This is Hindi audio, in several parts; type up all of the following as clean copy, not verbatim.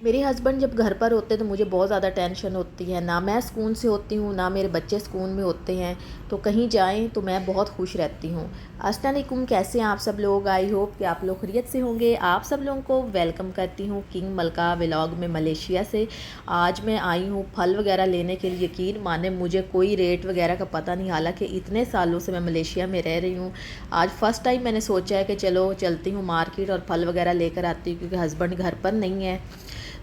मेरे हस्बैंड जब घर पर होते हैं तो मुझे बहुत ज़्यादा टेंशन होती है। ना मैं सुकून से होती हूँ, ना मेरे बच्चे सुकून में होते हैं। तो कहीं जाएं तो मैं बहुत खुश रहती हूँ। अस्सलाम वालेकुम, कैसे हैं आप सब लोग? आई होप कि आप लोग खैरियत से होंगे। आप सब लोगों को वेलकम करती हूँ किंग मलका व्लॉग में मलेशिया से। आज मैं आई हूँ फल वगैरह लेने के लिए। यकीन माने मुझे कोई रेट वगैरह का पता नहीं, हालांकि इतने सालों से मैं मलेशिया में रह रही हूँ। आज फ़र्स्ट टाइम मैंने सोचा है कि चलो चलती हूँ मार्केट और फल वगैरह लेकर आती हूँ, क्योंकि हस्बैंड घर पर नहीं है।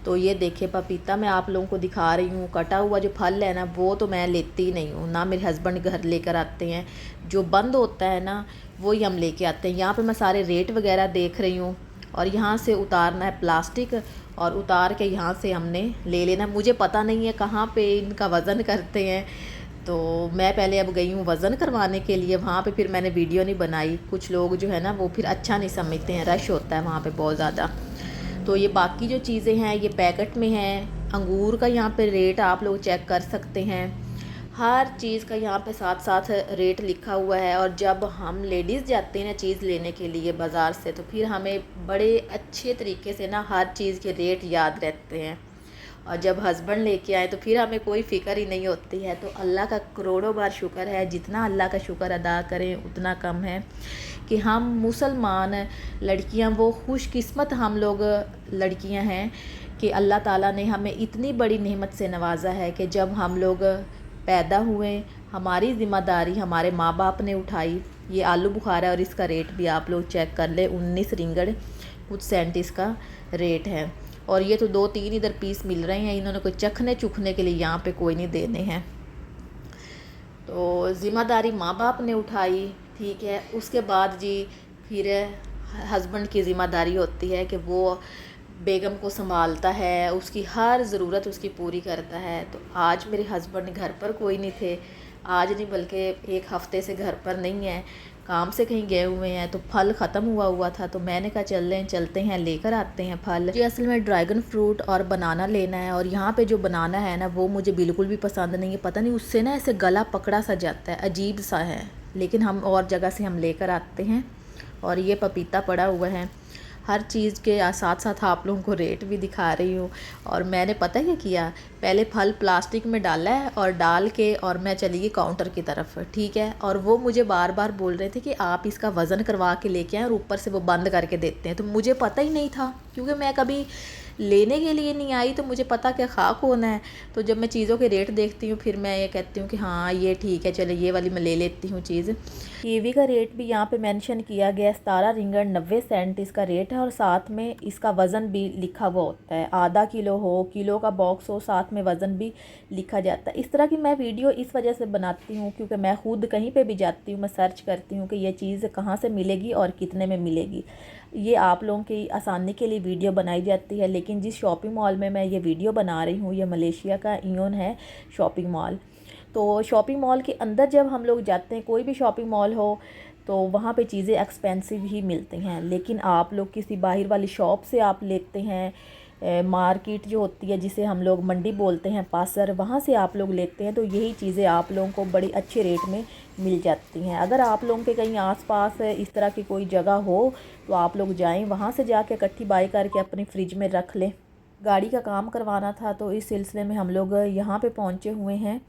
तो ये देखिए पपीता मैं आप लोगों को दिखा रही हूँ। कटा हुआ जो फल है ना, वो तो मैं लेती ही नहीं हूँ, ना मेरे हस्बैंड घर लेकर आते हैं। जो बंद होता है ना, वो ही हम लेके आते हैं। यहाँ पे मैं सारे रेट वगैरह देख रही हूँ, और यहाँ से उतारना है प्लास्टिक, और उतार के यहाँ से हमने ले लेना। मुझे पता नहीं है कहाँ पे इनका वज़न करते हैं। तो मैं पहले अब गई हूँ वज़न करवाने के लिए वहाँ पे, फिर मैंने वीडियो नहीं बनाई। कुछ लोग जो है ना वो फिर अच्छा नहीं समझते हैं, रश होता है वहाँ पे बहुत ज़्यादा। तो ये बाकी जो चीज़ें हैं ये पैकेट में हैं। अंगूर का यहाँ पे रेट आप लोग चेक कर सकते हैं। हर चीज़ का यहाँ पे साथ साथ रेट लिखा हुआ है। और जब हम लेडीज़ जाते हैं ना चीज़ लेने के लिए बाज़ार से, तो फिर हमें बड़े अच्छे तरीके से ना हर चीज़ के रेट याद रहते हैं। और जब हस्बैंड लेके आए तो फिर हमें कोई फ़िक्र ही नहीं होती है। तो अल्लाह का करोड़ों बार शुक्र है, जितना अल्लाह का शुक्र अदा करें उतना कम है, कि हम मुसलमान लड़कियां वो खुशकिस्मत हम लोग लड़कियां हैं कि अल्लाह ताला ने हमें इतनी बड़ी नेमत से नवाजा है कि जब हम लोग पैदा हुए, हमारी ज़िम्मेदारी हमारे माँ बाप ने उठाई। ये आलू बुखारा है और इसका रेट भी आप लोग चेक कर ले, 19 रिंगड़ कुछ सेंट इसका रेट है। और ये तो 2-3 इधर पीस मिल रहे हैं, इन्होंने कोई चखने चुखने के लिए यहाँ पे कोई नहीं देने हैं। तो ज़िम्मेदारी माँ बाप ने उठाई, ठीक है। उसके बाद जी फिर हस्बैंड की ज़िम्मेदारी होती है कि वो बेगम को संभालता है, उसकी हर ज़रूरत उसकी पूरी करता है। तो आज मेरे हस्बैंड घर पर कोई नहीं थे, आज नहीं बल्कि एक हफ़्ते से घर पर नहीं है, काम से कहीं गए हुए हैं। तो फल ख़त्म हुआ था, तो मैंने कहा चलते हैं लेकर आते हैं फल। जी असल में ड्रैगन फ्रूट और बनाना लेना है। और यहाँ पे जो बनाना है ना वो मुझे बिल्कुल भी पसंद नहीं है। पता नहीं उससे ना ऐसे गला पकड़ा सा जाता है, अजीब सा है। लेकिन हम और जगह से हम लेकर आते हैं। और ये पपीता पड़ा हुआ है। हर चीज़ के साथ साथ आप लोगों को रेट भी दिखा रही हूँ। और मैंने पता क्या किया, पहले फल प्लास्टिक में डाला है और डाल के और मैं चली गई काउंटर की तरफ, ठीक है। और वो मुझे बार बार बोल रहे थे कि आप इसका वज़न करवा के लेके आएँ और ऊपर से वो बंद करके देते हैं। तो मुझे पता ही नहीं था, क्योंकि मैं कभी लेने के लिए नहीं आई, तो मुझे पता क्या खाक होना है। तो जब मैं चीज़ों के रेट देखती हूँ फिर मैं ये कहती हूँ कि हाँ ये ठीक है, चलो ये वाली मैं ले लेती हूँ चीज़। कीवी का रेट भी यहाँ पे मेंशन किया गया, 17 रिंगड़ 90 सेंट इसका रेट है। और साथ में इसका वज़न भी लिखा हुआ होता है, आधा किलो हो, किलो का बॉक्स हो, साथ में वज़न भी लिखा जाता है। इस तरह की मैं वीडियो इस वजह से बनाती हूँ क्योंकि मैं खुद कहीं पे भी जाती हूँ, मैं सर्च करती हूँ कि ये चीज़ कहाँ से मिलेगी और कितने में मिलेगी। ये आप लोगों की आसानी के लिए वीडियो बनाई जाती है। लेकिन जिस शॉपिंग मॉल में मैं ये वीडियो बना रही हूँ, ये मलेशिया का इयोन है शॉपिंग मॉल। तो शॉपिंग मॉल के अंदर जब हम लोग जाते हैं, कोई भी शॉपिंग मॉल हो, तो वहाँ पे चीज़ें एक्सपेंसिव ही मिलती हैं। लेकिन आप लोग किसी बाहर वाली शॉप से आप लेते हैं, मार्केट जो होती है जिसे हम लोग मंडी बोलते हैं, पासर, वहाँ से आप लोग लेते हैं, तो यही चीज़ें आप लोगों को बड़ी अच्छे रेट में मिल जाती हैं। अगर आप लोगों के कहीं आसपास इस तरह की कोई जगह हो तो आप लोग जाएं, वहाँ से जाके इकट्ठी बाई करके अपनी फ्रिज में रख लें। गाड़ी का काम करवाना था तो इस सिलसिले में हम लोग यहाँ पे पहुँचे हुए हैं।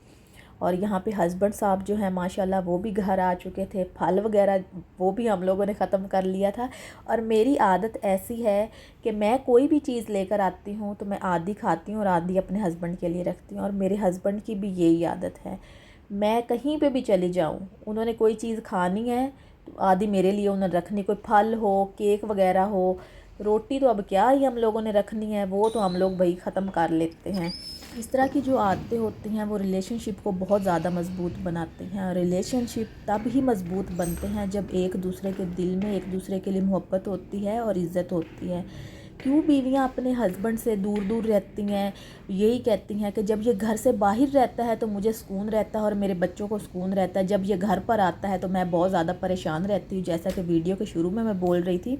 और यहाँ पे हस्बैंड साहब जो है माशाल्लाह वो भी घर आ चुके थे। फल वगैरह वो भी हम लोगों ने ख़त्म कर लिया था। और मेरी आदत ऐसी है कि मैं कोई भी चीज़ लेकर आती हूँ तो मैं आधी खाती हूँ और आधी अपने हस्बैंड के लिए रखती हूँ। और मेरे हस्बैंड की भी यही आदत है, मैं कहीं पे भी चली जाऊँ, उन्होंने कोई चीज़ खानी है तो आधी मेरे लिए उन्होंने रखनी। कोई फल हो, केक वगैरह हो, रोटी तो अब क्या ही हम लोगों ने रखनी है, वो तो हम लोग भाई ख़त्म कर लेते हैं। इस तरह की जो आदतें होती हैं वो रिलेशनशिप को बहुत ज़्यादा मज़बूत बनाती हैं। और रिलेशनशिप तब ही मज़बूत बनते हैं जब एक दूसरे के दिल में एक दूसरे के लिए मोहब्बत होती है और इज़्ज़त होती है। क्यों बीवियां अपने हस्बैंड से दूर दूर रहती हैं? यही कहती हैं कि जब ये घर से बाहर रहता है तो मुझे सुकून रहता है और मेरे बच्चों को सुकून रहता है, जब ये घर पर आता है तो मैं बहुत ज़्यादा परेशान रहती हूँ, जैसा कि वीडियो के शुरू में मैं बोल रही थी।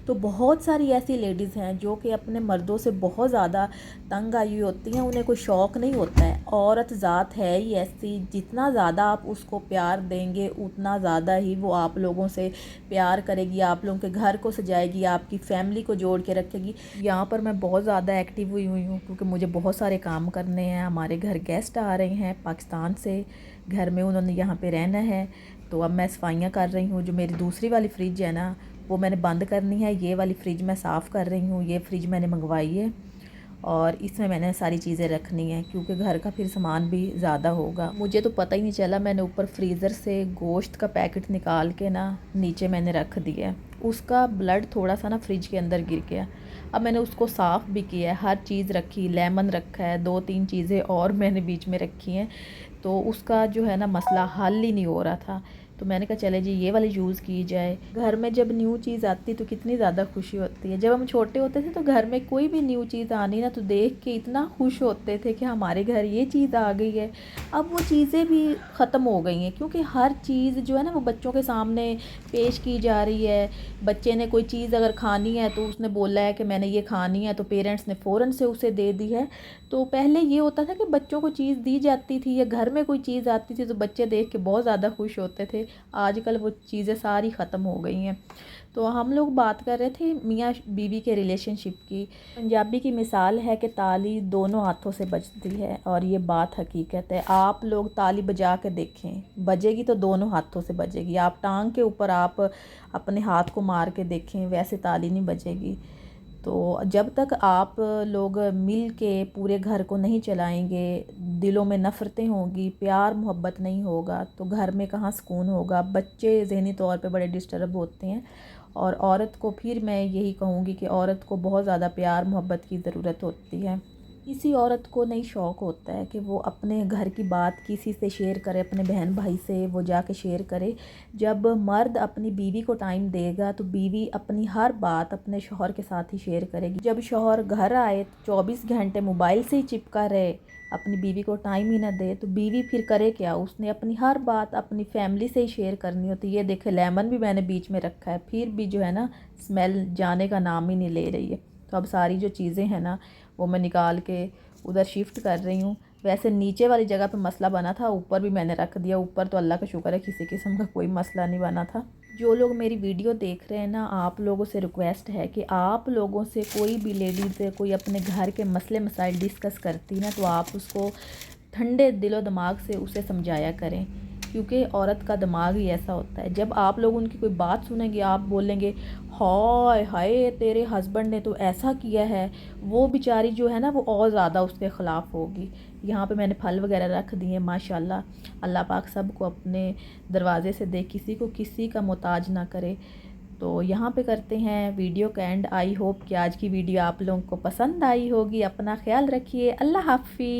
तो बहुत सारी ऐसी लेडीज़ हैं जो कि अपने मर्दों से बहुत ज़्यादा तंग आई हुई होती हैं, उन्हें कोई शौक़ नहीं होता है। औरत ज़ात है ही ऐसी, जितना ज़्यादा आप उसको प्यार देंगे उतना ज़्यादा ही वो आप लोगों से प्यार करेगी, आप लोगों के घर को सजाएगी, आपकी फैमिली को जोड़ के रखेगी। यहाँ पर मैं बहुत ज़्यादा एक्टिव हुई हुई हूँ क्योंकि मुझे बहुत सारे काम करने हैं। हमारे घर गेस्ट आ रहे हैं पाकिस्तान से, घर में उन्होंने यहाँ पे रहना है, तो अब मैं सफाइयाँ कर रही हूँ। जो मेरी दूसरी वाली फ्रिज है ना, वो मैंने बंद करनी है। ये वाली फ्रिज मैं साफ़ कर रही हूँ। ये फ्रिज मैंने मंगवाई है और इसमें मैंने सारी चीज़ें रखनी है क्योंकि घर का फिर सामान भी ज़्यादा होगा। मुझे तो पता ही नहीं चला, मैंने ऊपर फ्रीज़र से गोश्त का पैकेट निकाल के ना नीचे मैंने रख दिया। उसका ब्लड थोड़ा सा ना फ्रिज के अंदर गिर गया। अब मैंने उसको साफ़ भी किया है, हर चीज़ रखी, लेमन रखा है, 2-3 चीज़ें और मैंने बीच में रखी हैं। तो उसका जो है ना मसला हल ही नहीं हो रहा था। तो मैंने कहा चले जी ये वाली यूज़ की जाए। घर में जब न्यू चीज़ आती तो कितनी ज़्यादा खुशी होती है। जब हम छोटे होते थे तो घर में कोई भी न्यू चीज़ आनी ना तो देख के इतना खुश होते थे कि हमारे घर ये चीज़ आ गई है। अब वो चीज़ें भी ख़त्म हो गई हैं क्योंकि हर चीज़ जो है ना वो बच्चों के सामने पेश की जा रही है। बच्चे ने कोई चीज़ अगर खानी है तो उसने बोला है कि मैंने ये खानी है, तो पेरेंट्स ने फ़ौरन से उसे दे दी है। तो पहले ये होता था कि बच्चों को चीज़ दी जाती थी या घर में कोई चीज़ आती थी तो बच्चे देख के बहुत ज़्यादा खुश होते थे। आजकल वो चीज़ें सारी ख़त्म हो गई हैं। तो हम लोग बात कर रहे थे मियाँ बीवी के रिलेशनशिप की। पंजाबी की मिसाल है कि ताली दोनों हाथों से बजती है और ये बात हकीकत है। आप लोग ताली बजा के देखें, बजेगी तो दोनों हाथों से बजेगी। आप टांग के ऊपर आप अपने हाथ को मार के देखें, वैसे ताली नहीं बजेगी। तो जब तक आप लोग मिल के पूरे घर को नहीं चलाएंगे, दिलों में नफ़रतें होंगी, प्यार मोहब्बत नहीं होगा तो घर में कहाँ सुकून होगा। बच्चे ज़हनी तौर पे बड़े डिस्टर्ब होते हैं और औरत को फिर मैं यही कहूँगी कि औरत को बहुत ज़्यादा प्यार मोहब्बत की ज़रूरत होती है। किसी औरत को नहीं शौक़ होता है कि वो अपने घर की बात किसी से शेयर करे, अपने बहन भाई से वो जाके शेयर करे। जब मर्द अपनी बीवी को टाइम देगा तो बीवी अपनी हर बात अपने शौहर के साथ ही शेयर करेगी। जब शौहर घर आए 24 घंटे मोबाइल से ही चिपका रहे, अपनी बीवी को टाइम ही ना दे, तो बीवी फिर करे क्या? उसने अपनी हर बात अपनी फैमिली से ही शेयर करनी होती है। ये देखे लेमन भी मैंने बीच में रखा है, फिर भी जो है ना स्मेल जाने का नाम ही नहीं ले रही है। तो अब सारी जो चीज़ें हैं ना वो मैं निकाल के उधर शिफ्ट कर रही हूँ। वैसे नीचे वाली जगह पे मसला बना था, ऊपर भी मैंने रख दिया। ऊपर तो अल्लाह का शुक्र है किसी किस्म का कोई मसला नहीं बना था। जो लोग मेरी वीडियो देख रहे हैं ना, आप लोगों से रिक्वेस्ट है कि आप लोगों से कोई भी लेडीज़ कोई अपने घर के मसले मसाइल डिस्कस करती ना तो आप उसको ठंडे दिलो दिमाग से उसे समझाया करें क्योंकि औरत का दिमाग ही ऐसा होता है। जब आप लोग उनकी कोई बात सुनेंगे आप बोलेंगे हाय हाय तेरे हस्बैंड ने तो ऐसा किया है, वो बेचारी जो है ना वो और ज़्यादा उसके ख़िलाफ़ होगी। यहाँ पे मैंने फल वगैरह रख दिए माशाल्लाह। अल्लाह पाक सबको अपने दरवाज़े से दे, किसी को किसी का मोहताज ना करे। तो यहाँ पे करते हैं वीडियो का एंड। आई होप कि आज की वीडियो आप लोगों को पसंद आई होगी। अपना ख्याल रखिए। अल्लाह हाफ़िज़।